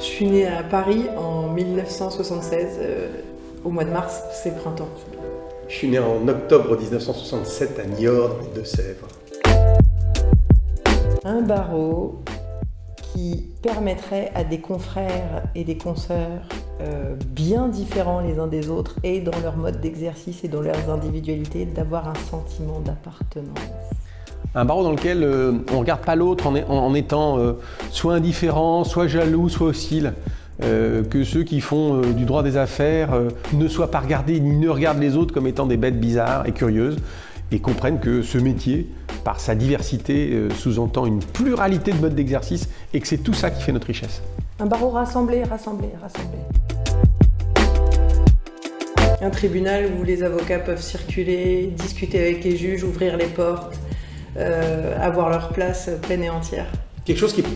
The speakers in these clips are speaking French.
Je suis née à Paris en 1976, au mois de mars, c'est le printemps. Je suis né en octobre 1967 à Niort, dans les Deux-Sèvres. Un barreau qui permettrait à des confrères et des consoeurs bien différents les uns des autres et dans leur mode d'exercice et dans leurs individualités d'avoir un sentiment d'appartenance. Un barreau dans lequel on ne regarde pas l'autre en étant soit indifférent, soit jaloux, soit hostile. Que ceux qui font du droit des affaires ne soient pas regardés ni ne regardent les autres comme étant des bêtes bizarres et curieuses et comprennent que ce métier, par sa diversité, sous-entend une pluralité de modes d'exercice et que c'est tout ça qui fait notre richesse. Un barreau rassemblé. Un tribunal où les avocats peuvent circuler, discuter avec les juges, ouvrir les portes, avoir leur place pleine et entière. Quelque chose qui n'est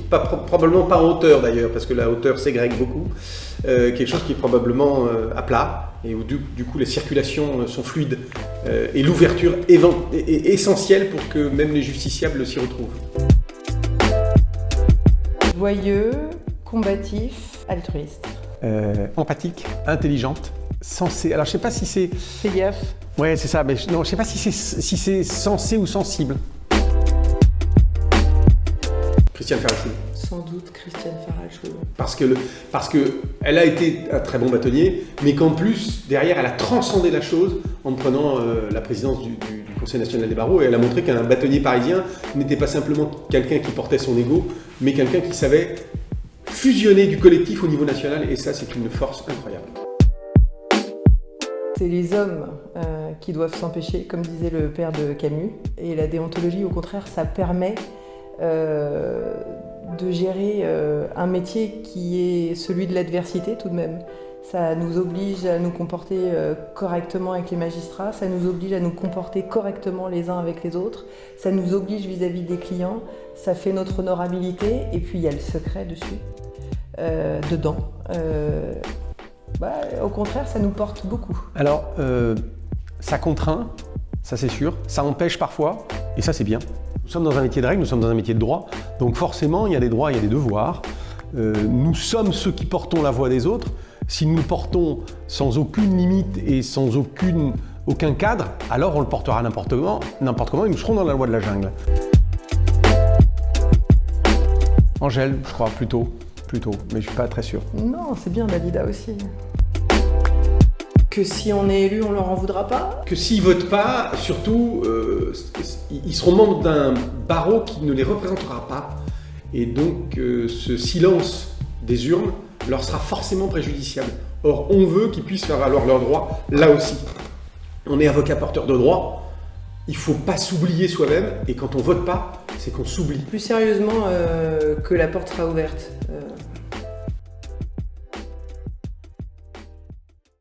probablement pas en hauteur d'ailleurs, parce que la hauteur ségrègue beaucoup. Quelque chose qui est probablement à plat, et où du coup les circulations sont fluides. Et l'ouverture est essentielle pour que même les justiciables s'y retrouvent. Joyeux, combatif, altruiste. Empathique, intelligente, sensée. Alors je sais pas si c'est... Fais gaffe. Ouais, c'est ça, mais non, je sais pas si c'est sensé ou sensible. Christiane Faralchoul. Sans doute Christiane Faralchoul. Parce que elle a été un très bon bâtonnier, mais qu'en plus, derrière, elle a transcendé la chose en prenant la présidence du Conseil national des barreaux, et elle a montré qu'un bâtonnier parisien n'était pas simplement quelqu'un qui portait son ego, mais quelqu'un qui savait fusionner du collectif au niveau national, et ça, c'est une force incroyable. C'est les hommes qui doivent s'empêcher, comme disait le père de Camus, et la déontologie, au contraire, ça permet de gérer un métier qui est celui de l'adversité tout de même. Ça nous oblige à nous comporter correctement avec les magistrats, ça nous oblige à nous comporter correctement les uns avec les autres, ça nous oblige vis-à-vis des clients, ça fait notre honorabilité, et puis il y a le secret dessus, dedans. Au contraire, ça nous porte beaucoup. Alors, ça contraint, ça c'est sûr, ça empêche parfois, et ça c'est bien. Nous sommes dans un métier de règle, nous sommes dans un métier de droit, donc forcément il y a des droits, il y a des devoirs. Nous sommes ceux qui portons la voix des autres. Si nous le portons sans aucune limite et sans aucun cadre, alors on le portera n'importe comment et nous serons dans la loi de la jungle. Angèle, je crois, plutôt, mais je ne suis pas très sûr. Non, c'est bien Dalida aussi. Que si on est élu, on leur en voudra pas. Que s'ils votent pas, surtout, ils seront membres d'un barreau qui ne les représentera pas. Et donc, ce silence des urnes leur sera forcément préjudiciable. Or, on veut qu'ils puissent faire valoir leurs droits là aussi. On est avocat porteur de droit, il ne faut pas s'oublier soi-même, et quand on vote pas, c'est qu'on s'oublie. Plus sérieusement, que la porte sera ouverte.